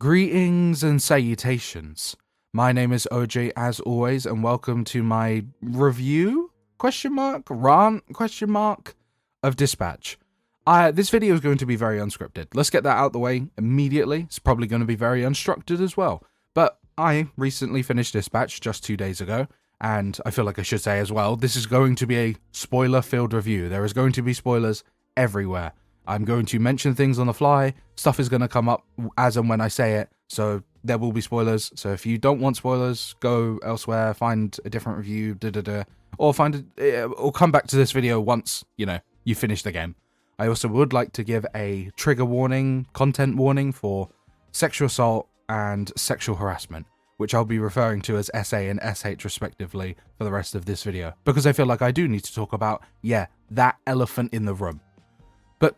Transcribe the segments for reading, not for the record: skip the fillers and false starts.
Greetings and salutations. My name is OJ as always, and welcome to my review, rant, of Dispatch. This video is going to be very unscripted. Let's get that out the way immediately. It's probably going to be very unstructured as well. But I recently finished Dispatch just 2 days ago, and I feel like I should say as well, this is going to be a spoiler-filled review. There is going to be spoilers everywhere. I'm going to mention things on the fly, stuff is going to come up as and when I say it, so there will be spoilers. So if you don't want spoilers, go elsewhere, find a different review, or or come back to this video once, you finish the game. I also would like to give a trigger warning, content warning for sexual assault and sexual harassment, which I'll be referring to as SA and SH respectively for the rest of this video, because I feel like I do need to talk about, that elephant in the room. But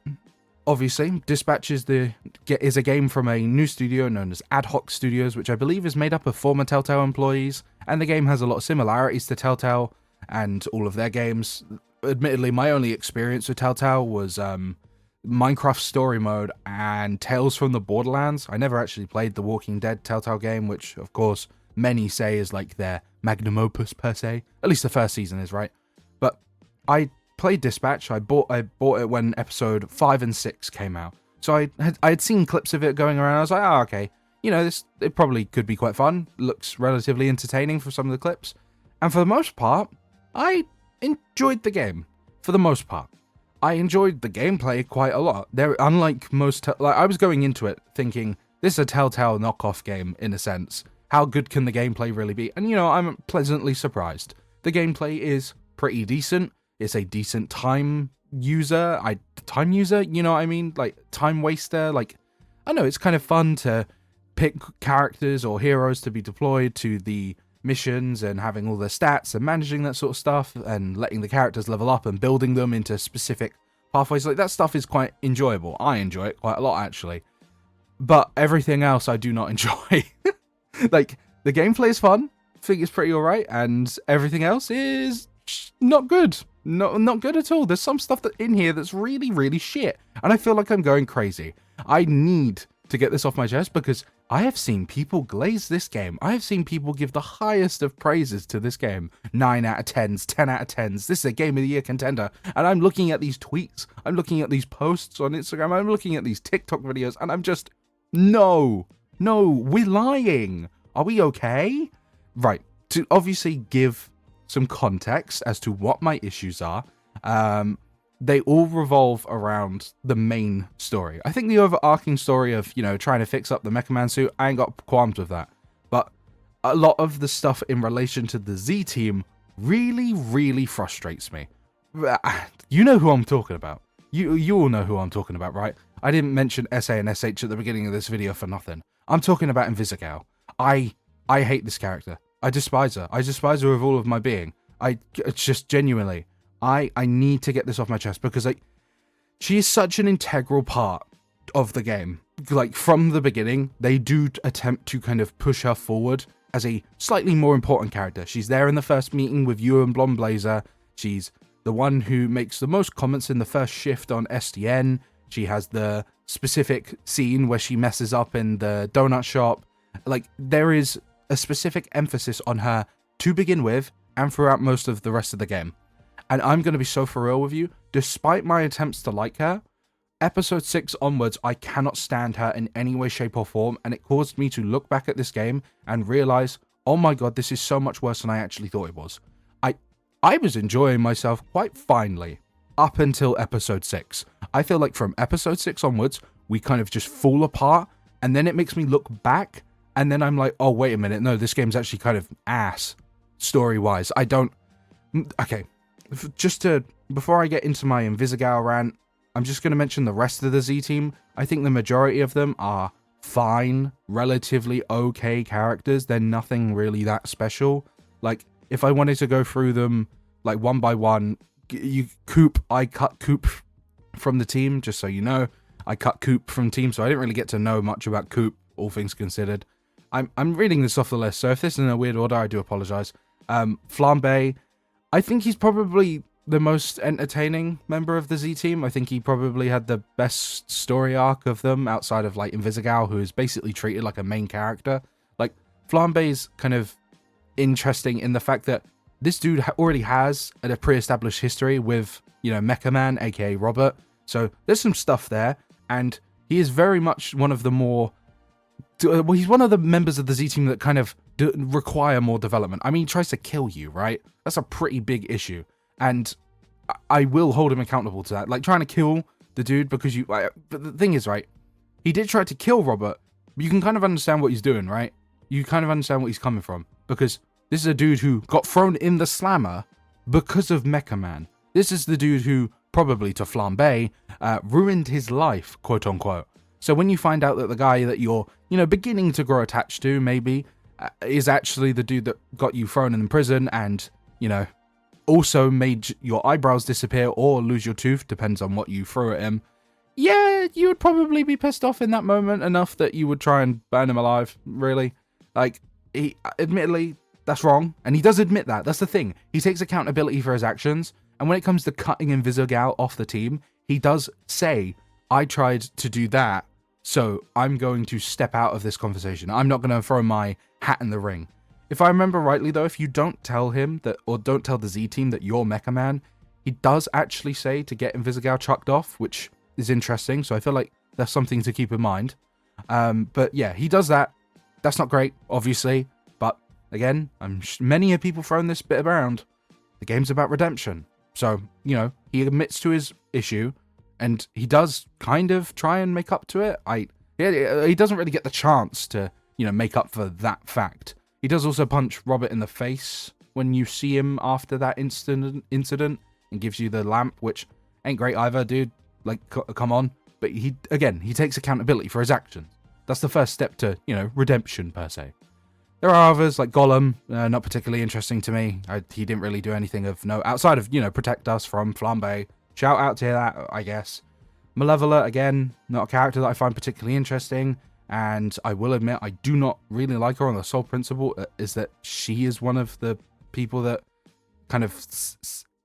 obviously, Dispatch is a game from a new studio known as Ad Hoc Studios, which I believe is made up of former Telltale employees, and the game has a lot of similarities to Telltale and all of their games. Admittedly, my only experience with Telltale was Minecraft Story Mode and Tales from the Borderlands. I never actually played the Walking Dead Telltale game, which, of course, many say is like their magnum opus per se. At least the first season is, right? But I played Dispatch. I bought it when episode 5 and 6 came out. So I had seen clips of it going around. I was like, okay, it probably could be quite fun. Looks relatively entertaining for some of the clips. And for the most part, I enjoyed the game. For the most part, I enjoyed the gameplay quite a lot. Unlike most, I was going into it thinking this is a Telltale knockoff game in a sense. How good can the gameplay really be? And I'm pleasantly surprised. The gameplay is pretty decent. It's a decent time user, like time waster. I know it's kind of fun to pick characters or heroes to be deployed to the missions and having all their stats and managing that sort of stuff and letting the characters level up and building them into specific pathways. Like that stuff is quite enjoyable. I enjoy it quite a lot actually. But everything else I do not enjoy. Like the gameplay is fun, I think it's pretty alright, and everything else is not good. Not good at all. There's some stuff in here that's really, really shit. And I feel like I'm going crazy. I need to get this off my chest because I have seen people glaze this game. I have seen people give the highest of praises to this game. 9 out of 10s, 10 out of 10s. This is a Game of the Year contender. And I'm looking at these tweets. I'm looking at these posts on Instagram. I'm looking at these TikTok videos. And I'm just, no, we're lying. Are we okay? Right. To obviously give some context as to what my issues are. They all revolve around the main story. I think the overarching story of, trying to fix up the Mecha Man suit, I ain't got qualms with that. But a lot of the stuff in relation to the Z team really, really frustrates me. You know who I'm talking about. You all know who I'm talking about, right? I didn't mention SA and SH at the beginning of this video for nothing. I'm talking about Invisigal. I hate this character. I despise her. I despise her with all of my being. It's just genuinely, I need to get this off my chest because she is such an integral part of the game. Like from the beginning, they do attempt to kind of push her forward as a slightly more important character. She's there in the first meeting with you and Blonde Blazer. She's the one who makes the most comments in the first shift on SDN. She has the specific scene where she messes up in the donut shop. Like there is a specific emphasis on her to begin with and throughout most of the rest of the game. And I'm going to be so for real with you, despite my attempts to like her, episode 6 onwards, I cannot stand her in any way, shape or form, and it caused me to look back at this game and realize, oh my god, this is so much worse than I actually thought it was. I was enjoying myself quite finely up until episode 6. I feel like from episode 6 onwards, we kind of just fall apart, and then it makes me look back. And then I'm like, oh, wait a minute. No, this game's actually kind of ass story-wise. Okay. Before I get into my Invisigal rant, I'm just going to mention the rest of the Z team. I think the majority of them are fine, relatively okay characters. They're nothing really that special. Like, if I wanted to go through them, like, one by one, I cut Coop from the team, just so you know. I cut Coop from team, so I didn't really get to know much about Coop, all things considered. I'm reading this off the list, so if this is in a weird order, I do apologize. Flambe, I think he's probably the most entertaining member of the Z team. I think he probably had the best story arc of them outside of like Invisigal, who is basically treated like a main character. Like Flambe's kind of interesting in the fact that this dude already has a pre-established history with, you know, Mecha Man, aka Robert. So there's some stuff there, and he is very much one of the more, well, he's one of the members of the Z team that kind of require more development. I mean, he tries to kill you, right? That's a pretty big issue, and I will hold him accountable to that. Like trying to kill the dude because you. But the thing is, right? He did try to kill Robert, but you can kind of understand what he's doing, right? You kind of understand what he's coming from, because this is a dude who got thrown in the slammer because of Mecha Man. This is the dude who probably, to Flambe, ruined his life, quote unquote. So when you find out that the guy that you're, you know, beginning to grow attached to, maybe, is actually the dude that got you thrown in prison and, you know, also made your eyebrows disappear or lose your tooth, depends on what you threw at him. Yeah, you would probably be pissed off in that moment enough that you would try and burn him alive, really. Like, he, admittedly, that's wrong, and he does admit that. That's the thing. He takes accountability for his actions, and when it comes to cutting Invisigal off the team, he does say, I tried to do that, so I'm going to step out of this conversation. I'm not going to throw my hat in the ring. If I remember rightly, though, if you don't tell him that, or don't tell the Z team that you're Mecha Man, he does actually say to get Invisigal chucked off, which is interesting, so I feel like that's something to keep in mind. But yeah, he does that. That's not great, obviously, but again, many have people thrown this bit around. The game's about redemption. So, you know, he admits to his issue, and he does kind of try and make up to it. He doesn't really get the chance to, you know, make up for that fact. He does also punch Robert in the face when you see him after that incident and gives you the lamp, which ain't great either, dude. Like, come on. But he takes accountability for his actions. That's the first step to, you know, redemption, per se. There are others, like Gollum, not particularly interesting to me. He didn't really do anything of note, outside of, you know, protect us from Flambe. Shout out to that, I guess. Malevola, again, not a character that I find particularly interesting, and I will admit, I do not really like her on the sole principle, is that she is one of the people that kind of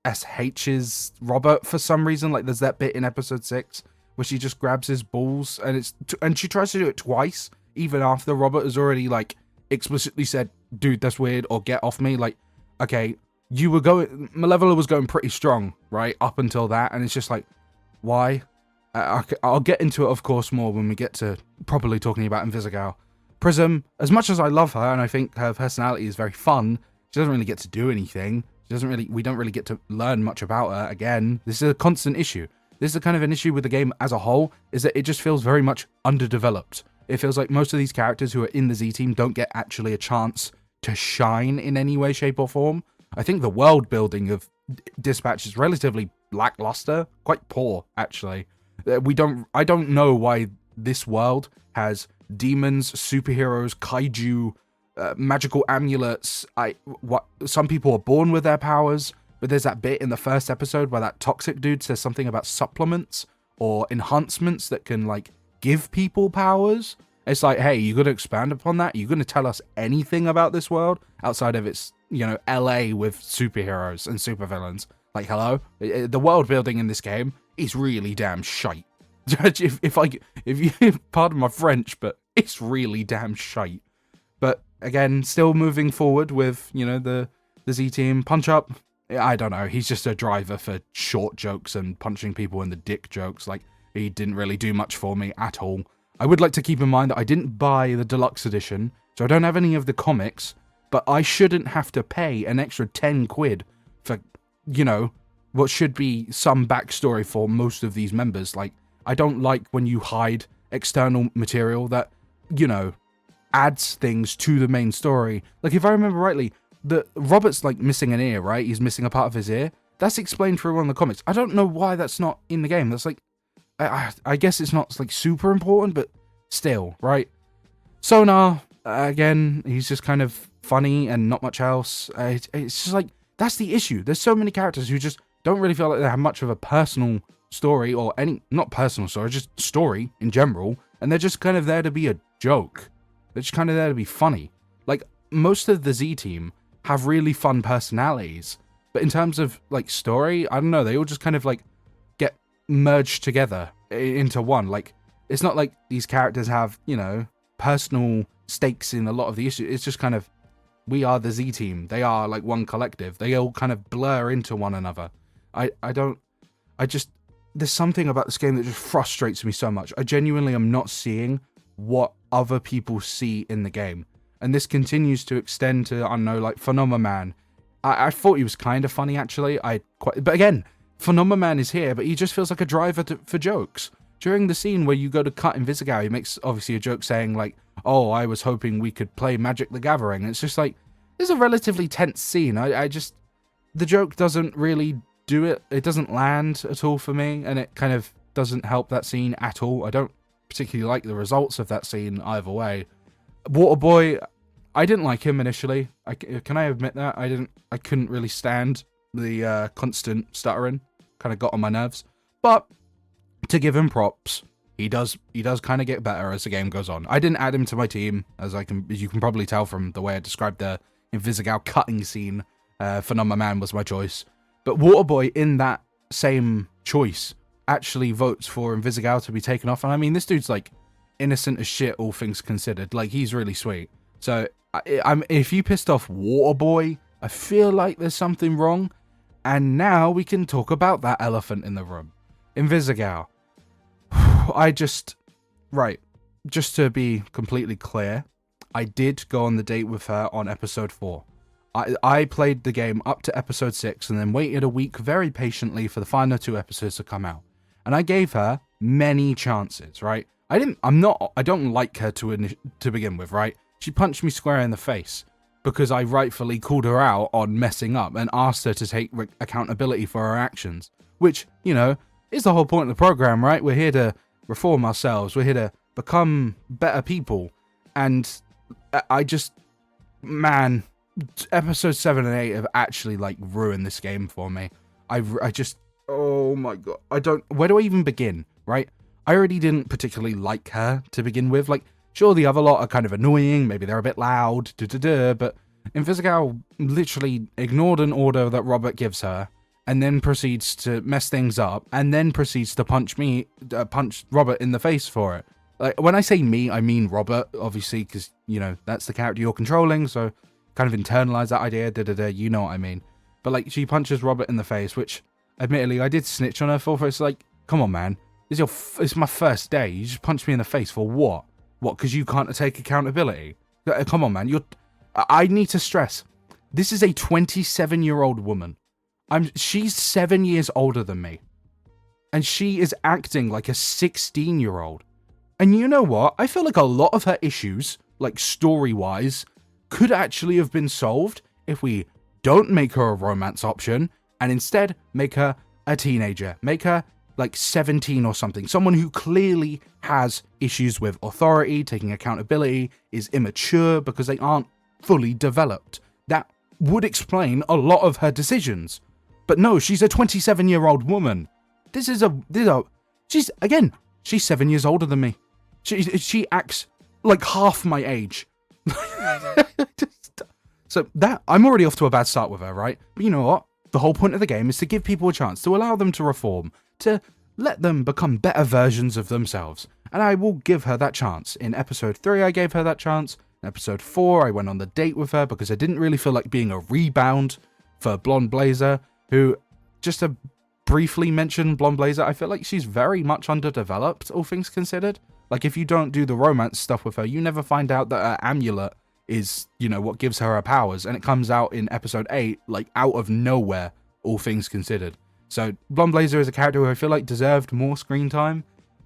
SHs Robert for some reason. Like, there's that bit in episode 6 where she just grabs his balls, and she tries to do it twice, even after Robert has already, like, explicitly said, dude, that's weird, or get off me. Like, okay, Malevola was going pretty strong, right, up until that, and it's just like, why? I'll get into it, of course, more when we get to properly talking about Invisigal. Prism, as much as I love her, and I think her personality is very fun, she doesn't really get to do anything. We don't really get to learn much about her. Again, this is a constant issue. This is a kind of an issue with the game as a whole, is that it just feels very much underdeveloped. It feels like most of these characters who are in the Z team don't get actually a chance to shine in any way, shape, or form. I think the world building of Dispatch is relatively lackluster, quite poor, actually. I don't know why this world has demons, superheroes, kaiju, magical amulets. Some people are born with their powers, but there's that bit in the first episode where that toxic dude says something about supplements or enhancements that can, like, give people powers. It's like, hey, you gonna expand upon that? You gonna tell us anything about this world outside of its, you know, LA with superheroes and supervillains? Like, hello? The world building in this game is really damn shite. if you pardon my French, but it's really damn shite. But again, still moving forward with, you know, the Z team. Punch Up, I don't know, he's just a driver for short jokes and punching people in the dick jokes. Like, he didn't really do much for me at all. I would like to keep in mind that I didn't buy the deluxe edition, so I don't have any of the comics, but I shouldn't have to pay an extra 10 quid for, you know, what should be some backstory for most of these members. Like, I don't like when you hide external material that, you know, adds things to the main story. Like, if I remember rightly, Robert's, like, missing an ear, right? He's missing a part of his ear. That's explained through one of the comics. I don't know why that's not in the game. That's, like, I guess it's not, like, super important, but still, right? Sonar, again, he's just kind of funny and not much else. It's just, like, that's the issue. There's so many characters who just don't really feel like they have much of a personal story, or not personal story, just story in general, and they're just kind of there to be a joke. They're just kind of there to be funny. Like, most of the Z team have really fun personalities, but But in terms of like story, I don't know, they all just kind of like get merged together into one. Like, it's not like these characters have, you know, personal stakes in a lot of the issues. It's just kind of, we are the Z team. They are like one collective. They all kind of blur into one another. There's something about this game that just frustrates me so much. I genuinely am not seeing what other people see in the game. And this continues to extend to, I don't know, like Phenomenon. I thought he was kind of funny, actually. But again, Phenomenon is here, but he just feels like a driver for jokes. During the scene where you go to cut Invisigal, he makes obviously a joke saying like, oh, I was hoping we could play Magic the Gathering. And it's just like, this is a relatively tense scene. The joke doesn't really do it. It doesn't land at all for me, and it kind of doesn't help that scene at all. I don't particularly like the results of that scene either way. Waterboy, I didn't like him initially. Can I admit that? I couldn't really stand the constant stuttering. Kind of got on my nerves. But to give him props, he does kind of get better as the game goes on. I didn't add him to my team, as you can probably tell from the way I described the Invisigal cutting scene. Phenomenon was my choice. But Waterboy, in that same choice, actually votes for Invisigal to be taken off. And I mean, this dude's like innocent as shit, all things considered. Like, he's really sweet. So if you pissed off Waterboy, I feel like there's something wrong. And now we can talk about that elephant in the room. Invisigal. Just to be completely clear, I did go on the date with her on episode 4. I played the game up to episode 6 and then waited a week very patiently for the final 2 episodes to come out. And I gave her many chances, right? I don't like her to begin with, right? She punched me square in the face because I rightfully called her out on messing up and asked her to take accountability for her actions, which, you know, is the whole point of the program, right? We're here to reform ourselves. We're here to become better people. And episode 7 and 8 have actually like ruined this game for me. Oh my god. Where do I even begin, right? I already didn't particularly like her to begin with. Like, sure, the other lot are kind of annoying, maybe they're a bit loud, but Invisigal literally ignored an order that Robert gives her, and then proceeds to mess things up, and then proceeds to punch Robert in the face for it. Like, when I say me, I mean Robert, obviously, because, you know, that's the character you're controlling, so kind of internalize that idea, you know what I mean. But, like, she punches Robert in the face, which, admittedly, I did snitch on her for. It's like, come on, man. It's my first day. You just punched me in the face for what? What, because you can't take accountability? Come on, man. I need to stress, this is a 27-year-old woman. She's 7 years older than me. And she is acting like a 16-year-old. And you know what? I feel like a lot of her issues, like story-wise, could actually have been solved if we don't make her a romance option and instead make her a teenager. Make her like 17 or something. Someone who clearly has issues with authority, taking accountability, is immature because they aren't fully developed. That would explain a lot of her decisions. But no, she's a 27-year-old woman. She's 7 years older than me. She acts like half my age. So that, I'm already off to a bad start with her, right? But you know what? The whole point of the game is to give people a chance, to allow them to reform, to let them become better versions of themselves. And I will give her that chance. In episode 3, I gave her that chance. In episode 4, I went on the date with her because I didn't really feel like being a rebound for Blonde Blazer, who, just to briefly mention Blonde Blazer, I feel like she's very much underdeveloped, all things considered. Like, if you don't do the romance stuff with her, you never find out that her amulet is, you know, what gives her powers, and it comes out in episode 8, like, out of nowhere, all things considered. So, Blonde Blazer is a character who I feel like deserved more screen time,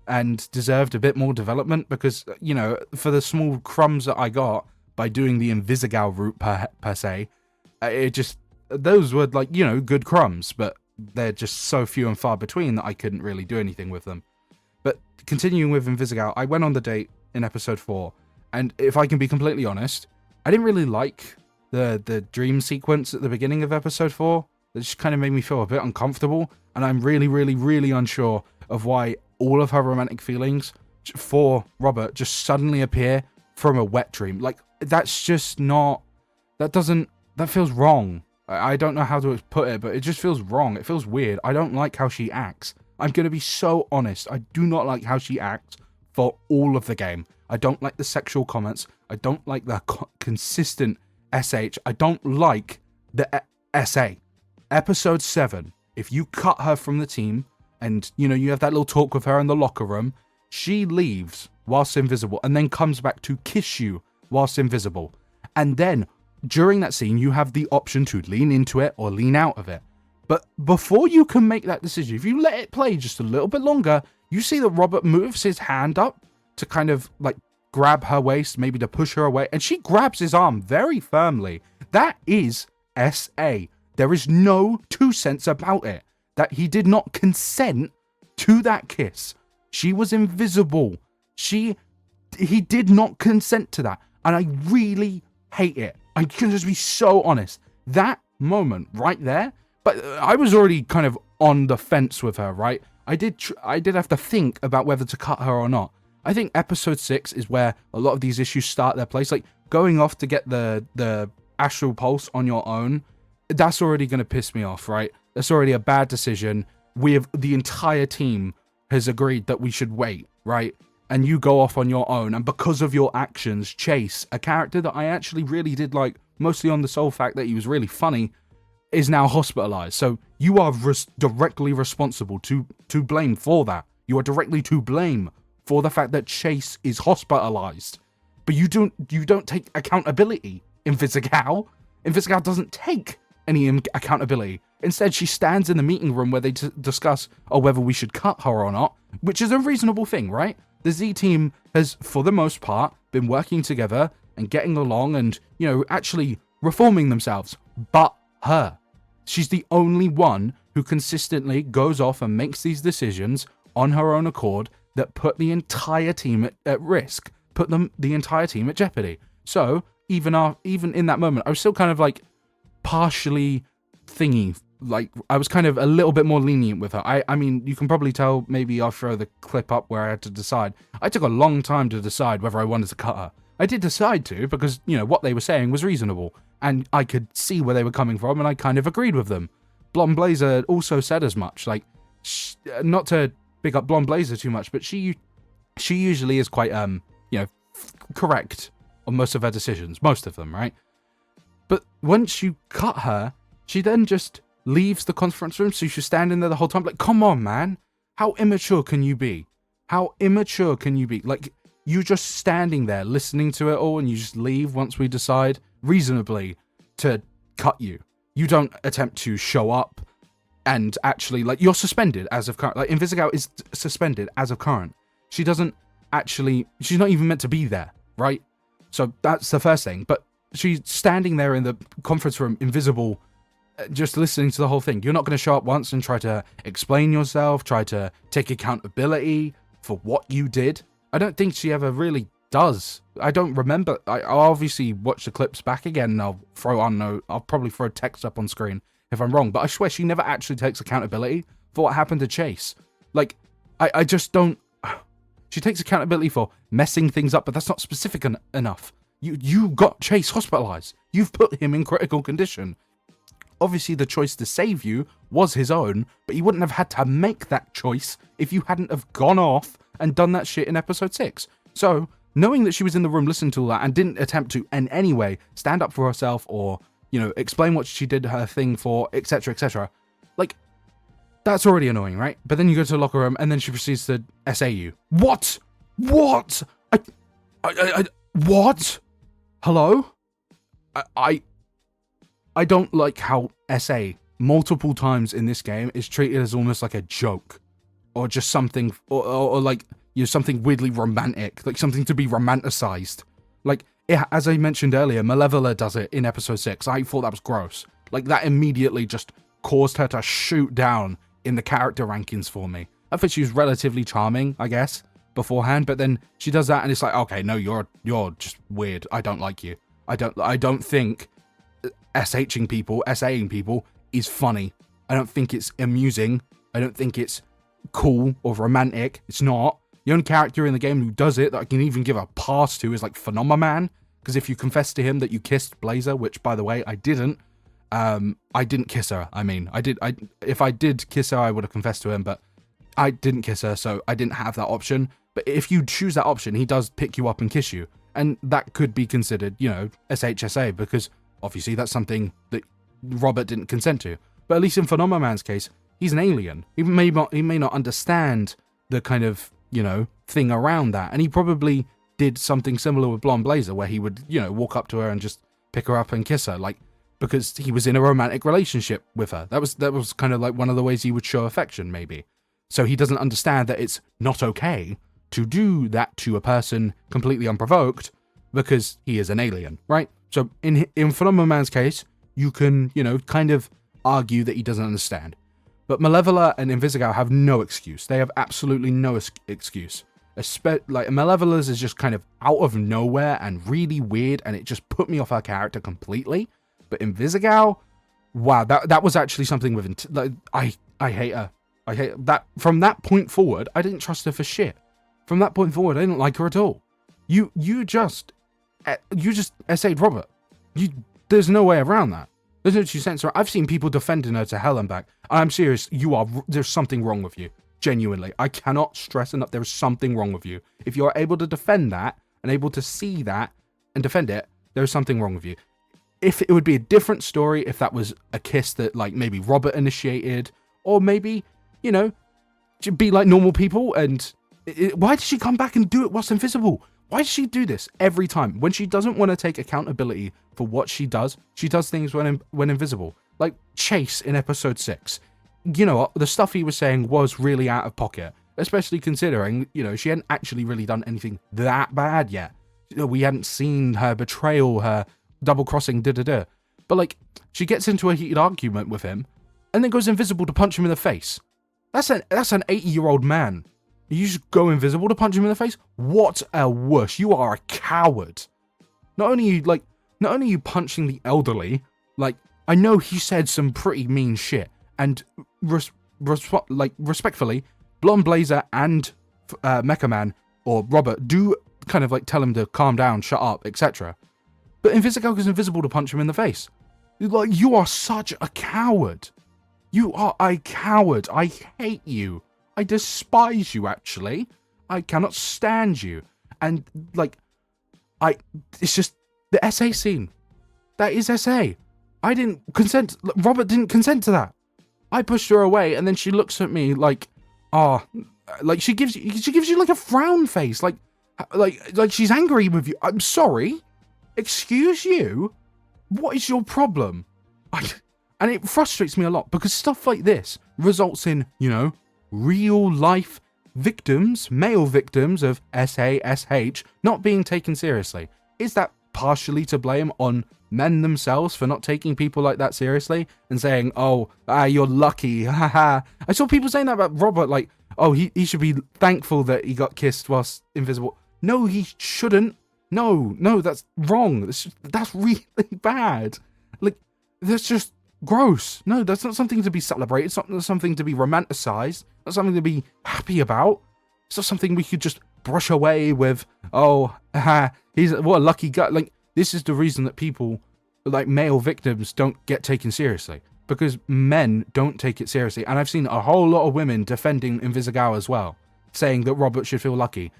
and deserved a bit more development, because, you know, for the small crumbs that I got by doing the Invisigal route per se, those were, like, you know, good crumbs, but they're just so few and far between that I couldn't really do anything with them. But continuing with Invisigal, I went on the date in episode 4, and if I can be completely honest, I didn't really like the dream sequence at the beginning of episode 4. It just kind of made me feel a bit uncomfortable, and I'm really, really, really unsure of why all of her romantic feelings for Robert just suddenly appear from a wet dream. Like, that's just not... That feels wrong. I don't know how to put it, but it just feels wrong. It feels weird. I don't like how she acts. I'm going to be so honest. I do not like how she acts for all of the game. I don't like the sexual comments. I don't like the consistent SH. I don't like the SA. Episode 7, if you cut her from the team and, you know, you have that little talk with her in the locker room, she leaves whilst invisible and then comes back to kiss you whilst invisible. And then during that scene, you have the option to lean into it or lean out of it. But before you can make that decision, if you let it play just a little bit longer, you see that Robert moves his hand up to kind of like grab her waist, maybe to push her away, and she grabs his arm very firmly. That is SA. There is no 2 cents about it. That he did not consent to that kiss. She was invisible. He did not consent to that. And I really hate it. I can just be so honest. That moment right there, but I was already kind of on the fence with her, right? I did have to think about whether to cut her or not. I think episode 6 is where a lot of these issues start their place. Like going off to get the astral pulse on your own, that's already going to piss me off, right? That's already a bad decision. The entire team has agreed that we should wait, right? And you go off on your own, and because of your actions, Chase, a character that I actually really did like, mostly on the sole fact that he was really funny, is now hospitalized. So you are directly responsible to blame for that. You are directly to blame for the fact that Chase is hospitalized. But you don't take accountability, Invisigal. Invisigal doesn't take any accountability. Instead, she stands in the meeting room where they discuss whether we should cut her or not, which is a reasonable thing, right? The Z team has, for the most part, been working together and getting along and, you know, actually reforming themselves. But her. She's the only one who consistently goes off and makes these decisions on her own accord that put the entire team at risk, put the entire team at jeopardy. So, even in that moment, I was still kind of like partially thingy. Like, I was kind of a little bit more lenient with her. I mean, you can probably tell, maybe I'll throw the clip up where I had to decide. I took a long time to decide whether I wanted to cut her. I did decide to, because, you know, what they were saying was reasonable, and I could see where they were coming from, and I kind of agreed with them. Blonde Blazer also said as much. Like, not to big up Blonde Blazer too much, but she usually is quite, you know, correct on most of her decisions. Most of them, right? But once you cut her, she then just leaves the conference room, so she's standing there the whole time. Like, come on, man. How immature can you be? How immature can you be? Like, you're just standing there listening to it all, and you just leave once we decide reasonably to cut you. You don't attempt to show up and actually, like, you're suspended as of current. Like, Invisigal is suspended as of current. She's not even meant to be there, right? So that's the first thing. But she's standing there in the conference room, invisible, just listening to the whole thing. You're not going to show up once and try to explain yourself, try to take accountability for what you did. I don't think she ever really does. I don't remember. I'll obviously watch the clips back again, and I'll probably throw text up on screen if I'm wrong, but I swear she never actually takes accountability for what happened to Chase. Like, I just don't. She takes accountability for messing things up, but that's not specific enough. You got Chase hospitalized. You've put him in critical condition. Obviously, the choice to save you was his own, but he wouldn't have had to make that choice if you hadn't have gone off and done that shit in episode 6. So, knowing that she was in the room listening to all that and didn't attempt to in any way stand up for herself or, you know, explain what she did her thing for, etc., etc., like, that's already annoying, right? But then you go to the locker room and then she proceeds to SA you. What? What? What? Hello? I don't like how SA multiple times in this game is treated as almost like a joke, or just something, or like, you know, something weirdly romantic, like something to be romanticized. Like, as I mentioned earlier, Malevola does it in episode 6. I thought that was gross. Like, that immediately just caused her to shoot down in the character rankings for me. I think she was relatively charming, I guess, beforehand, but then she does that and it's like, okay, no, you're just weird. I don't like you. I don't think SHing people, SAing people is funny. I don't think it's amusing. I don't think it's cool or romantic. It's not. The only character in the game who does it that I can even give a pass to is like Phenomenon, because if you confess to him that you kissed Blazer, which by the way I didn't, I didn't kiss her. If I did kiss her, I would have confessed to him, but I didn't kiss her, so I didn't have that option. But if you choose that option, he does pick you up and kiss you. And that could be considered, SHSA, because obviously that's something that Robert didn't consent to. But at least in Phenomenal's case, he's an alien. He may not understand the kind of, thing around that. And he probably did something similar with Blonde Blazer, where he would, walk up to her and just pick her up and kiss her, because he was in a romantic relationship with her. That was kind of like one of the ways he would show affection, maybe. So he doesn't understand that it's not okay to do that to a person completely unprovoked because he is an alien, right? So in Phenomenal's case, you can, kind of argue that he doesn't understand. But Malevola and Invisigal have no excuse. They have absolutely no excuse. Malevola's is just kind of out of nowhere and really weird, and it just put me off her character completely. But Invisigal, wow, that was actually something with... I hate her. I hate that. From that point forward, I didn't trust her for shit. From that point forward, I didn't like her at all. You just SA'd Robert. There's no way around that. There's no two cents. I've seen people defending her to hell and back. I'm serious. There's something wrong with you. Genuinely. I cannot stress enough. There's something wrong with you. If you're able to defend that and able to see that and defend it, there's something wrong with you. If it would be a different story, if that was a kiss that maybe Robert initiated, or maybe, be like normal people. And why did she come back and do it whilst invisible? Why does she do this every time? When she doesn't want to take accountability for what she does things when invisible. Like Chase in episode 6. The stuff he was saying was really out of pocket, especially considering, she hadn't actually really done anything that bad yet. We hadn't seen her betrayal, her double-crossing, But, she gets into a heated argument with him, and then goes invisible to punch him in the face. That's an 80-year-old man. You just go invisible to punch him in the face? What a wuss. You are a coward. Not only are you punching the elderly, I know he said some pretty mean shit, and respectfully, Blonde Blazer and Mecha Man, or Robert, do kind of tell him to calm down, shut up, etc. But Invisigal goes invisible to punch him in the face. You are such a coward. You are a coward. I hate you. I despise you, actually. I cannot stand you. And, it's just the SA scene. That is SA. I didn't consent. Robert didn't consent to that. I pushed her away, and then she looks at me she gives you a frown face, like she's angry with you. I'm sorry. Excuse you? What is your problem? And it frustrates me a lot, because stuff like this results in, real life victims, male victims of SASH, not being taken seriously. Is that partially to blame on men themselves for not taking people like that seriously and saying, you're lucky, haha? I saw people saying that about Robert, he should be thankful that he got kissed whilst invisible. No, he shouldn't. No, that's wrong. That's really bad. That's just gross. No, that's not something to be celebrated. It's not something to be romanticized. Not something to be happy about. It's not something we could just brush away with, he's what a lucky guy. This is the reason that people, male victims, don't get taken seriously. Because men don't take it seriously. And I've seen a whole lot of women defending Invisigal as well, saying that Robert should feel lucky.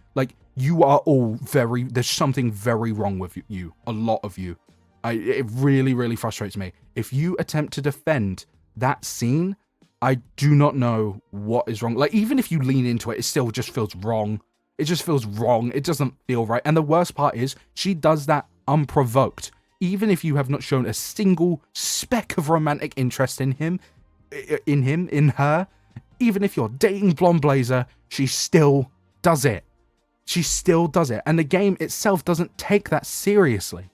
You are all there's something very wrong with you. A lot of you. It really, really frustrates me. If you attempt to defend that scene, I do not know what is wrong. Even if you lean into it, it still just feels wrong. It just feels wrong. It doesn't feel right. And the worst part is, she does that unprovoked. Even if you have not shown a single speck of romantic interest in her, even if you're dating Blonde Blazer, she still does it. She still does it. And the game itself doesn't take that seriously.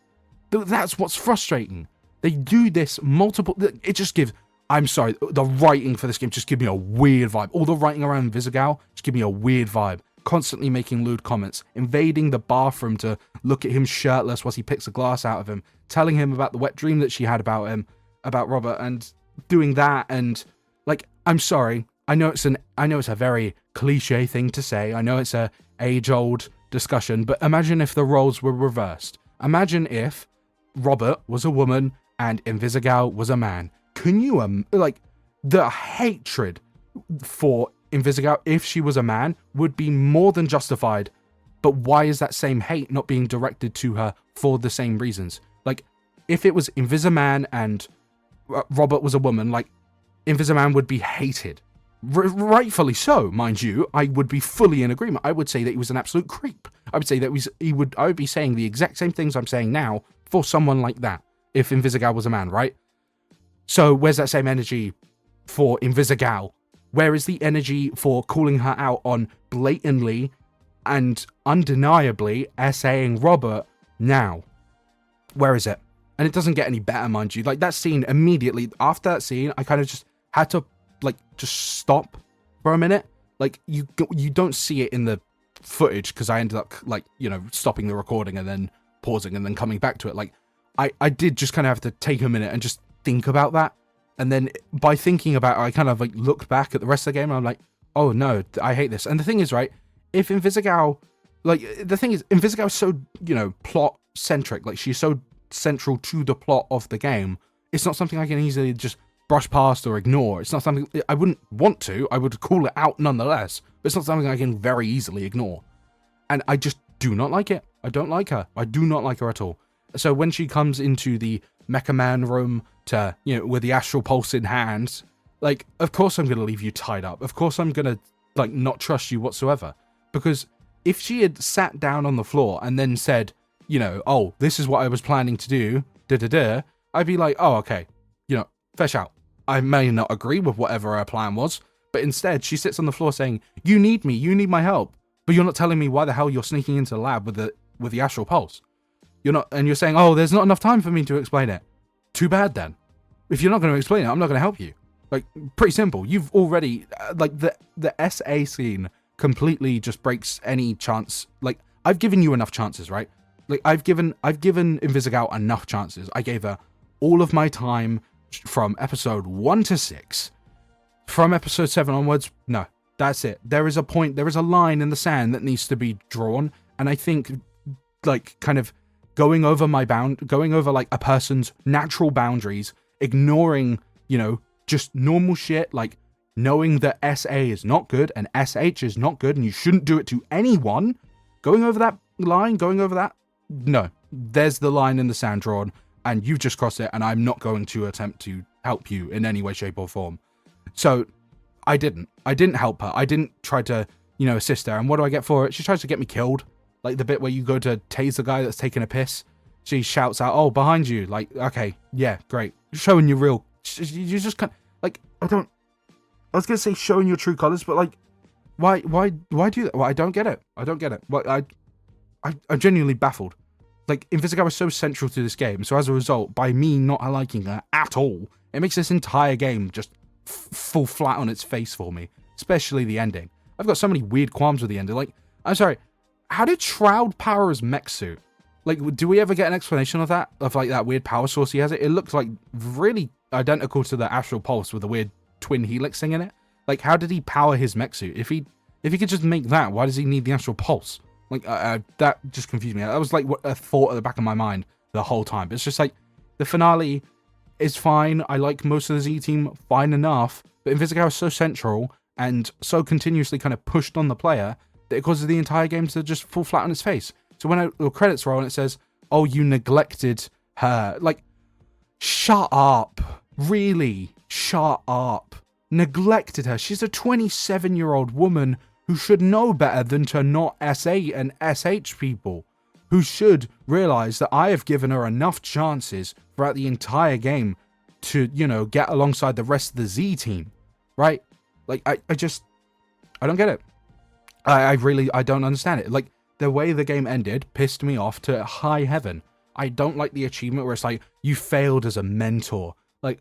That's what's frustrating. They do this multiple... It just gives... I'm sorry, the writing for this game just gives me a weird vibe. All the writing around Invisigal just give me a weird vibe. Constantly making lewd comments, invading the bathroom to look at him shirtless whilst he picks a glass out of him, telling him about the wet dream that she had about him, about Robert, and doing that. And I'm sorry, I know it's a very cliche thing to say. I know it's a age-old discussion, but imagine if the roles were reversed. Imagine if Robert was a woman and Invisigal was a man. Can you, like, the hatred for Invisigal, if she was a man, would be more than justified. But why is that same hate not being directed to her for the same reasons? Like, if it was Invisiman and Robert was a woman, like, Invisiman would be hated. Rightfully so, mind you. I would be fully in agreement. I would say that he was an absolute creep. I would say that I would be saying the exact same things I'm saying now for someone like that, if Invisigal was a man, right? So where's that same energy for Invisigal? Where is the energy for calling her out on blatantly and undeniably essaying Robert now? Where is it? And it doesn't get any better, mind you. Like, that scene, immediately after that scene, I kind of just had to, like, just stop for a minute. Like, you don't see it in the footage, because I ended up, like, you know, stopping the recording and then pausing and then coming back to it. Like, I did just kind of have to take a minute and just think about that. And then by thinking about it, I kind of, like, looked back at the rest of the game and I'm like, oh no, I hate this. And the thing is, right, if Invisigal, like, the thing is, Invisigal is so, you know, plot centric. Like, she's so central to the plot of the game. It's not something I can easily just brush past or ignore. It's not something I wouldn't want to. I would call it out nonetheless, but it's not something I can very easily ignore. And I just do not like it. I don't like her. I do not like her at all. So when she comes into the Mecha Man room to, you know, with the astral pulse in hand, like, of course I'm going to leave you tied up. Of course I'm going to, like, not trust you whatsoever. Because if she had sat down on the floor and then said, you know, oh, this is what I was planning to do, I'd be like, oh, okay, you know, fair shout. I may not agree with whatever her plan was, but instead she sits on the floor saying, you need me, you need my help, but you're not telling me why the hell you're sneaking into the lab with the astral pulse. You're not, and you're saying, oh, there's not enough time for me to explain it. Too bad then. If you're not going to explain it, I'm not going to help you. Like, pretty simple. You've already, like, the SA scene completely just breaks any chance. Like, I've given you enough chances, right? Like, I've given Invisigal enough chances. I gave her all of my time from episode 1 to 6. From episode 7 onwards, no, that's it. There is a line in the sand that needs to be drawn, and I think, like, kind of going over like a person's natural boundaries, ignoring, you know, just normal shit, like knowing that SA is not good and SH is not good and you shouldn't do it to anyone, going over that line, no, there's the line in the sand drawn, and you've just crossed it, and I'm not going to attempt to help you in any way, shape, or form. So I didn't help her. I didn't try to, you know, assist her. And what do I get for it? She tries to get me killed. Like, the bit where you go to tase the guy that's taking a piss. She shouts out, oh, behind you. Like, okay, yeah, great. Showing your real, you just can't, like, I was going to say showing your true colors, but, like, why do that? Well, I don't get it. Well, I'm genuinely baffled. Like, Invisigal was so central to this game, so as a result, by me not liking her at all, it makes this entire game just fall flat on its face for me, especially the ending. I've got so many weird qualms with the ending. Like, I'm sorry, how did Shroud power his mech suit? Like, do we ever get an explanation of that? Of, like, that weird power source he has? It looks like really identical to the Astral Pulse with a weird twin helix thing in it. Like, how did he power his mech suit? If he could just make that, why does he need the Astral Pulse? Like, that just confused me. That was, like, a thought at the back of my mind the whole time. But it's just, like, the finale is fine. I like most of the Z-Team fine enough. But Invisigal is so central and so continuously kind of pushed on the player that it causes the entire game to just fall flat on its face. So when the credits roll and it says, oh, you neglected her. Like, shut up. Really? Shut up. Neglected her. She's a 27-year-old woman who should know better than to not SA and SH people. Who should realize that I have given her enough chances throughout the entire game to, you know, get alongside the rest of the Z team. Right? Like, I don't get it. I don't understand it. Like, the way the game ended pissed me off to high heaven. I don't like the achievement where it's like, you failed as a mentor. Like,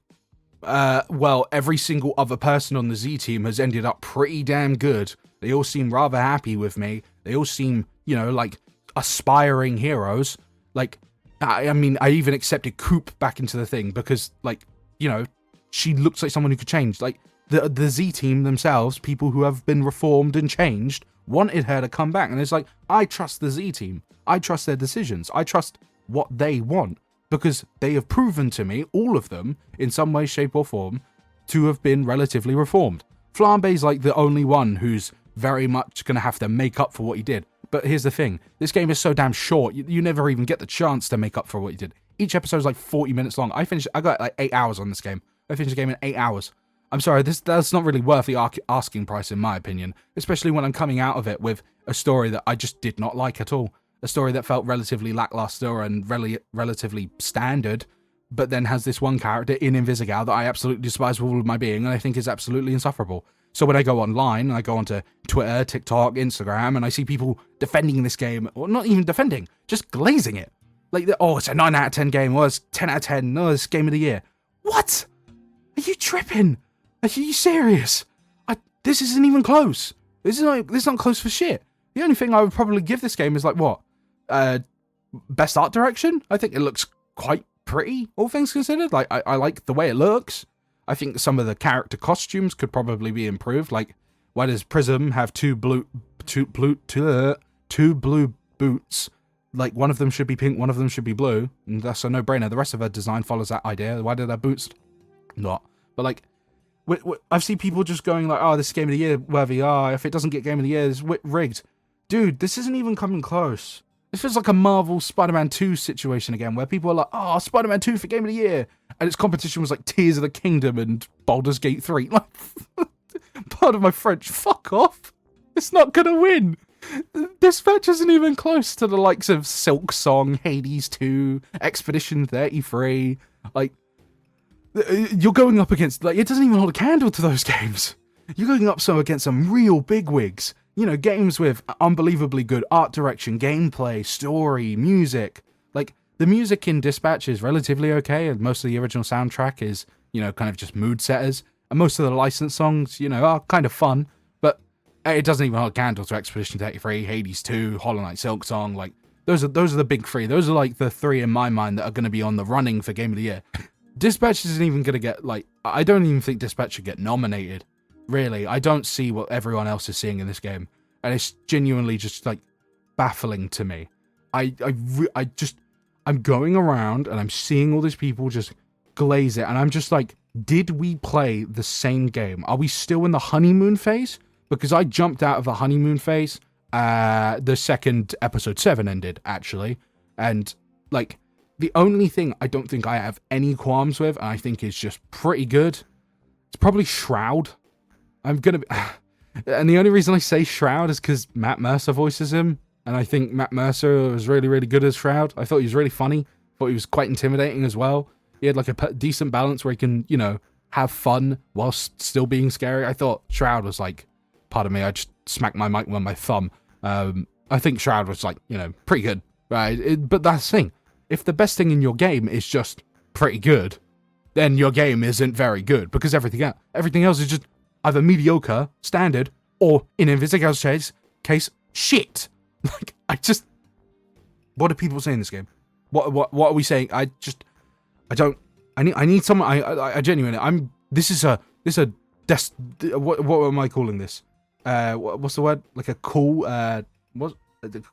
well, every single other person on the Z team has ended up pretty damn good. They all seem rather happy with me. They all seem, you know, like aspiring heroes. Like, I mean, I even accepted Coop back into the thing because, like, you know, she looks like someone who could change. Like, the Z team themselves, people who have been reformed and changed, wanted her to come back. And it's like, I trust the Z team. I trust their decisions. I trust what they want. because they have proven to me, all of them, in some way, shape, or form, to have been relatively reformed. Flambe's like the only one who's very much going to have to make up for what he did. But here's the thing, this game is so damn short, you never even get the chance to make up for what you did. Each episode is like 40 minutes long. I got like 8 hours on this game. I finished the game in 8 hours. I'm sorry, that's not really worth the asking price in my opinion, especially when I'm coming out of it with a story that I just did not like at all. A story that felt relatively lackluster and relatively standard, but then has this one character in Invisigal that I absolutely despise with all of my being and I think is absolutely insufferable. So when I go online, I go onto Twitter, TikTok, Instagram, and I see people defending this game, or not even defending, just glazing it. Like, oh, it's a 9 out of 10 game, or it's 10 out of 10, no, it's game of the year. What? Are you tripping? Are you serious? This isn't even close. This is not close for shit. The only thing I would probably give this game is like, what? Best art direction? I think it looks quite pretty, all things considered. Like, I like the way it looks. I think some of the character costumes could probably be improved. Like, why does Prism have two blue boots? Like, one of them should be pink, one of them should be blue, and that's a no-brainer. The rest of her design follows that idea. Why did her boots not? But like, I've seen people just going like, oh, this is Game of the Year worthy. Oh, if it doesn't get Game of the Year, it's rigged. Dude, this isn't even coming close. This feels like a Marvel Spider-Man 2 situation again, where people are like, oh, Spider-Man 2 for Game of the Year. And its competition was like Tears of the Kingdom and Baldur's Gate 3. Like, pardon my French, fuck off. It's not going to win. This match isn't even close to the likes of Silk Song, Hades 2, Expedition 33. Like, you're going up against, like, it doesn't even hold a candle to those games. You're going up against some real bigwigs. You know, games with unbelievably good art direction, gameplay, story, music. Like, the music in Dispatch is relatively okay, and most of the original soundtrack is, you know, kind of just mood setters. And most of the licensed songs, you know, are kind of fun, but it doesn't even hold a candle to Expedition 33, Hades 2, Hollow Knight, Silk Song. Like, those are the big three. Those are like the three in my mind that are going to be on the running for Game of the Year. Dispatch isn't even going to get, like, I don't even think Dispatch should get nominated. Really, I don't see what everyone else is seeing in this game. And it's genuinely just, like, baffling to me. I'm going around and I'm seeing all these people just glaze it. And I'm just like, did we play the same game? Are we still in the honeymoon phase? Because I jumped out of the honeymoon phase the second episode 7 ended, actually. And, like, the only thing I don't think I have any qualms with, and I think is just pretty good, it's probably Shroud. And the only reason I say Shroud is because Matt Mercer voices him, and I think Matt Mercer was really, really good as Shroud. I thought he was really funny. Thought he was quite intimidating as well. He had like a decent balance where he can, you know, have fun whilst still being scary. I thought Shroud was like, pardon me, I just smacked my mic with my thumb. I think Shroud was like, you know, pretty good. Right? But that's the thing. If the best thing in your game is just pretty good, then your game isn't very good, because everything else is just either mediocre, standard, or in Invisigal's case, shit. Like, what are people saying in this game? What are we saying? I need someone. I genuinely. What am I calling this? What's the word? Like a call.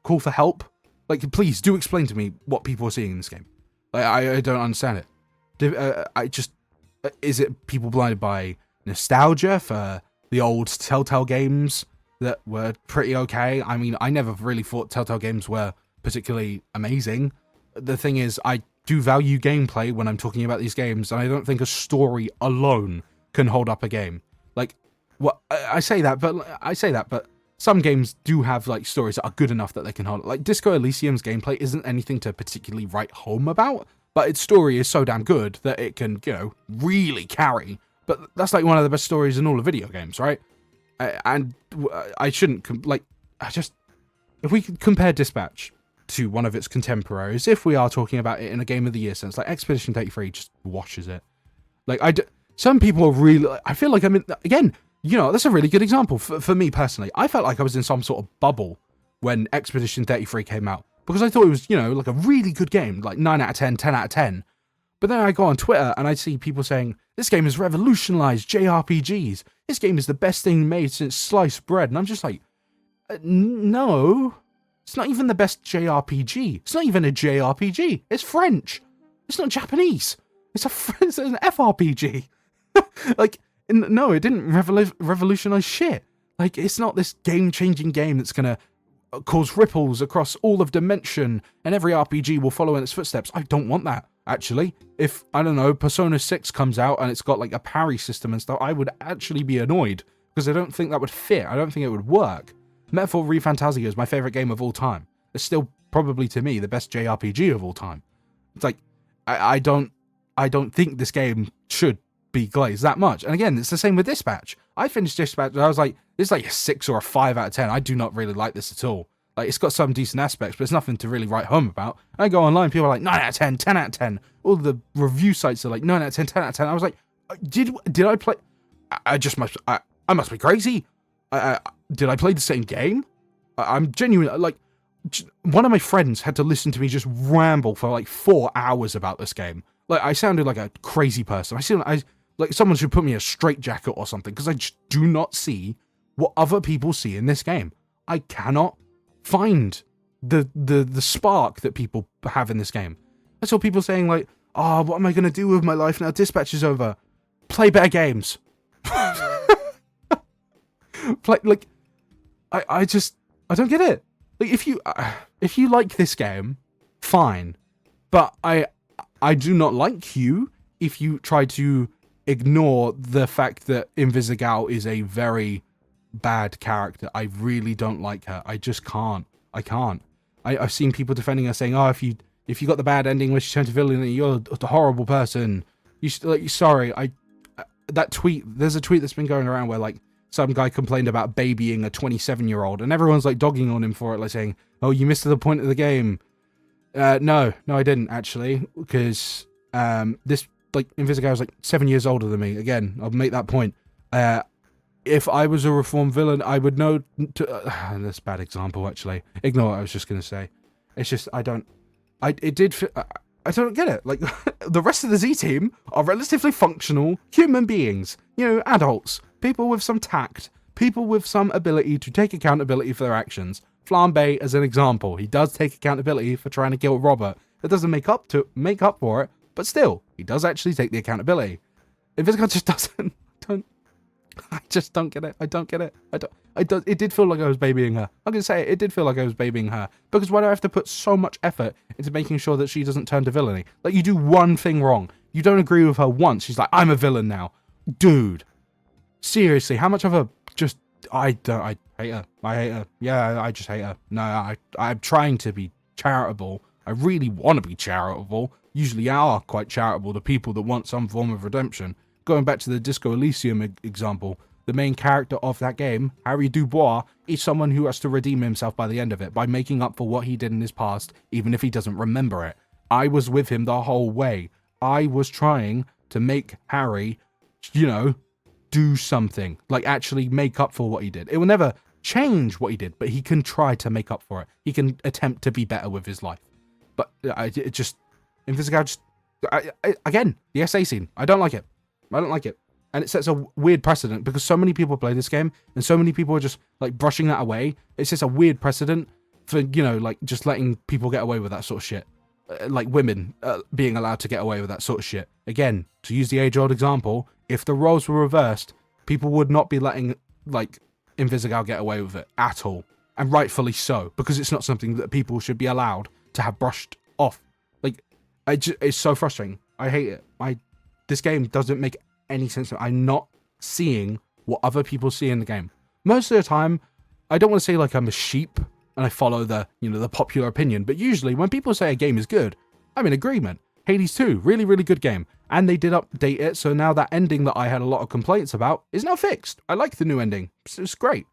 Call for help. Like, please do explain to me what people are seeing in this game. Like, I don't understand it. Is it people blinded by nostalgia for the old Telltale games that were pretty okay? I mean, I never really thought Telltale games were particularly amazing. The thing is, I do value gameplay when I'm talking about these games, and I don't think a story alone can hold up a game. Like, well, I say that, but some games do have, like, stories that are good enough that they can hold. Like, Disco Elysium's gameplay isn't anything to particularly write home about, but its story is so damn good that it can, you know, really carry. But that's, like, one of the best stories in all of video games, right? And I shouldn't, if we could compare Dispatch to one of its contemporaries, if we are talking about it in a Game of the Year sense, like, Expedition 33 just washes it. Like, some people are really, I feel like I'm in, again, you know, that's a really good example. For me personally, I felt like I was in some sort of bubble when Expedition 33 came out, because I thought it was, you know, like a really good game, like 9 out of 10, 10 out of 10. But then I go on Twitter and I see people saying, this game has revolutionized JRPGs. This game is the best thing made since sliced bread. And I'm just like, no, it's not even the best JRPG. It's not even a JRPG. It's French. It's not Japanese. It's it's an FRPG. Like, no, it didn't revolutionize shit. Like, it's not this game-changing game that's gonna cause ripples across all of dimension, and every RPG will follow in its footsteps. I don't want that, actually. If, I don't know, Persona 6 comes out and it's got, like, a parry system and stuff, I would actually be annoyed, because I don't think that would fit. I don't think it would work. Metaphor ReFantazio is my favorite game of all time. It's still, probably to me, the best JRPG of all time. It's like, I don't think this game should be glazed that much. And again, it's the same with Dispatch. I finished Dispatch and I was like, this is like a 6 or a 5 out of 10. I do not really like this at all. Like, it's got some decent aspects, but it's nothing to really write home about. I go online, people are like, 9 out of 10, 10 out of 10. All the review sites are like, 9 out of 10, 10 out of 10. I was like, did I play? I must be crazy. Did I play the same game? I'm genuine. Like, one of my friends had to listen to me just ramble for like 4 hours about this game. Like, I sounded like a crazy person. Like someone should put me in a straitjacket or something, because I just do not see what other people see in this game. I cannot find the spark that people have in this game. I saw people saying like, "Oh, what am I gonna do with my life now? Dispatch is over. Play better games." Play, like, I don't get it. Like, if you like this game, fine, but I do not like you if you try to ignore the fact that Invisigal is a very bad character. I really don't like her. I just can't. I can't. I've seen people defending her, saying, "Oh, if you got the bad ending where she turned to villain, you're a horrible person." Sorry. That tweet. There's a tweet that's been going around where like some guy complained about babying a 27-year-old, and everyone's like dogging on him for it, like saying, "Oh, you missed the point of the game." No, I didn't actually, because this, like, Invisigal is like 7 years older than me. Again, I'll make that point. If I was a reformed villain, I would know that's a bad example, actually. Ignore what I was just going to say. It's just, I don't get it. Like, the rest of the Z team are relatively functional human beings. You know, adults. People with some tact. People with some ability to take accountability for their actions. Flambe, as an example. He does take accountability for trying to kill Robert. It doesn't make up for it, but still, he does actually take the accountability. Invisigal just doesn't. I just don't get it. I don't get it. It did feel like I was babying her. I'm going to say it did feel like I was babying her. Because why do I have to put so much effort into making sure that she doesn't turn to villainy? Like, you do one thing wrong. You don't agree with her once. She's like, "I'm a villain now." Dude. Seriously, how much of a just... I hate her. I hate her. Yeah, I just hate her. No, I'm trying to be charitable. I really want to be charitable. Usually are quite charitable to people that want some form of redemption. Going back to the Disco Elysium example, the main character of that game, Harry Dubois, is someone who has to redeem himself by the end of it, by making up for what he did in his past, even if he doesn't remember it. I was with him the whole way. I was trying to make Harry, do something. Like, actually make up for what he did. It will never change what he did, but he can try to make up for it. He can attempt to be better with his life. But Invisigal again, the SA scene, I don't like it. And it sets a weird precedent, because so many people play this game and so many people are just like brushing that away. It sets a weird precedent for, like, just letting people get away with that sort of shit. Like women being allowed to get away with that sort of shit. Again, to use the age-old example, if the roles were reversed, people would not be letting, like, Invisigal get away with it at all. And rightfully so, because it's not something that people should be allowed to have brushed off. Like, it's so frustrating. I hate it. This game doesn't make any sense. I'm not seeing what other people see in the game. Most of the time, I don't want to say like I'm a sheep and I follow the popular opinion, but usually when people say a game is good, I'm in agreement. Hades 2, really, really good game. And they did update it, so now that ending that I had a lot of complaints about is now fixed. I like the new ending. It's great.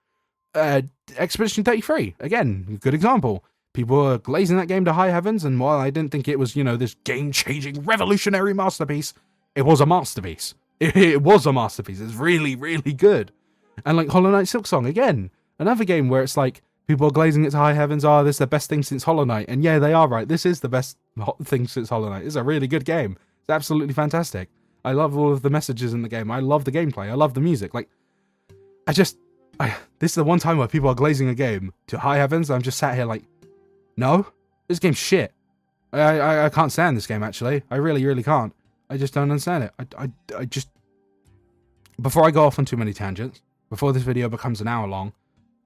Expedition 33, again, good example. People were glazing that game to high heavens, and while I didn't think it was, this game-changing, revolutionary masterpiece, it was a masterpiece. It was a masterpiece. It's really, really good. And like Hollow Knight Silksong, again, another game where it's like, people are glazing it to high heavens, this is the best thing since Hollow Knight. And yeah, they are right. This is the best thing since Hollow Knight. It's a really good game. It's absolutely fantastic. I love all of the messages in the game. I love the gameplay. I love the music. Like, this is the one time where people are glazing a game to high heavens. I'm just sat here like, no, this game's shit. I can't stand this game, actually. I really, really can't. I just don't understand it. I just... Before I go off on too many tangents, before this video becomes an hour long,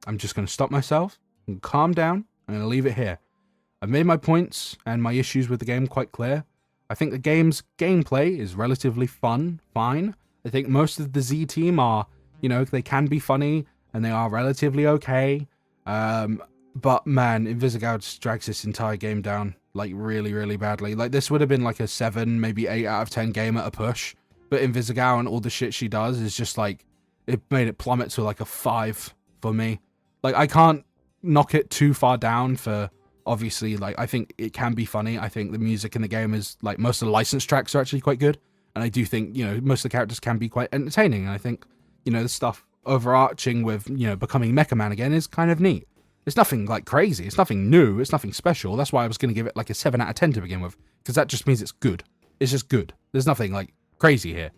I'm just going to stop myself and calm down. I'm going to leave it here. I've made my points and my issues with the game quite clear. I think the game's gameplay is relatively fine. I think most of the Z team are, you know, they can be funny and they are relatively okay. But man, Invisigal just drags this entire game down, like, really, really badly. Like, this would have been like a 7, maybe 8 out of 10 game at a push. But Invisigal and all the shit she does is just like, it made it plummet to like a 5 for me. Like, I can't knock it too far down for, obviously, like, I think it can be funny. I think the music in the game is, like, most of the licensed tracks are actually quite good. And I do think, you know, most of the characters can be quite entertaining. And I think, you know, the stuff overarching with, you know, becoming Mecha Man again is kind of neat. It's nothing, like, crazy. It's nothing new. It's nothing special. That's why I was going to give it, like, a 7 out of 10 to begin with. Because that just means it's good. It's just good. There's nothing, like, crazy here.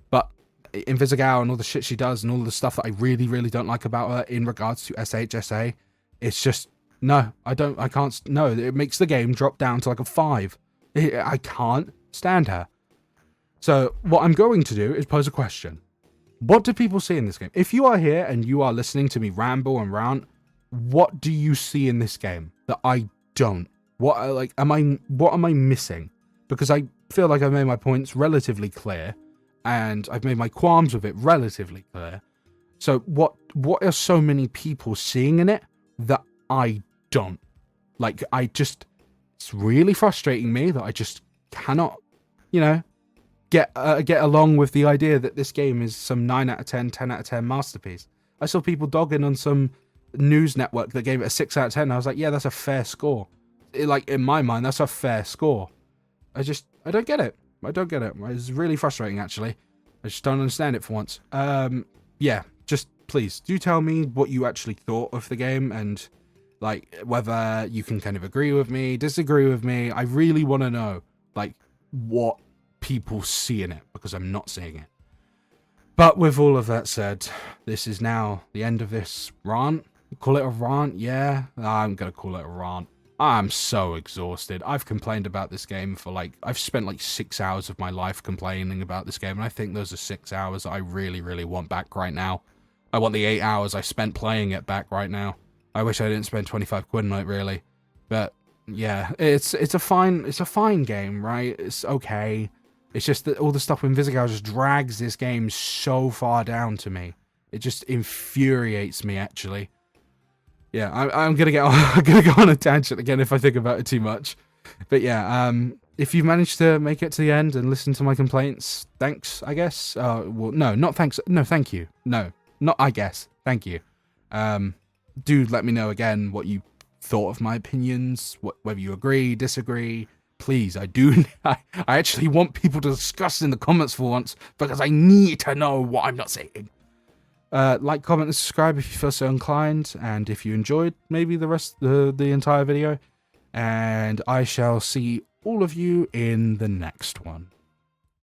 But Invisigal and all the shit she does and all the stuff that I really, really don't like about her in regards to SHSA, it's just, no, I can't, no, it makes the game drop down to, like, a 5. I can't stand her. So, what I'm going to do is pose a question. What do people see in this game? If you are here and you are listening to me ramble and rant, what do you see in this game that I don't? What am I missing? Because I feel like I've made my points relatively clear, and I've made my qualms with it relatively clear. So what are so many people seeing in it that I don't? Like, it's really frustrating me that I just cannot, you know, get along with the idea that this game is some 9 out of 10, 10 out of 10 masterpiece. I saw people dogging on some news network that gave it a 6 out of 10. I was like, yeah, that's a fair score. Like, in my mind, that's a fair score. I don't get it. I don't get it. It's really frustrating, actually. I just don't understand it for once. Yeah, just please do tell me what you actually thought of the game, and like whether you can kind of agree with me, disagree with me. I really want to know, like, what people see in it, because I'm not seeing it. But with all of that said, this is now the end of this rant. Call it a rant? Yeah, I'm gonna call it a rant. I'm so exhausted. I've complained about this game for, like, I've spent like 6 hours of my life complaining about this game, and I think those are 6 hours that I really, really want back right now. I want the 8 hours I spent playing it back right now. I wish I didn't spend 25 quid on it, really. But yeah, it's a fine game, right? It's okay. It's just that all the stuff with Invisigal just drags this game so far down to me. It just infuriates me, actually. Yeah, I'm gonna go on a tangent again if I think about it too much. But yeah, if you've managed to make it to the end and listen to my complaints, thanks, I guess. Well, no, not thanks. No, thank you. No, not I guess. Thank you. Do let me know again what you thought of my opinions, whether you agree, disagree. Please, I actually want people to discuss in the comments for once, because I need to know what I'm not saying. Like, comment, and subscribe if you feel so inclined, and if you enjoyed maybe the entire video. And I shall see all of you in the next one.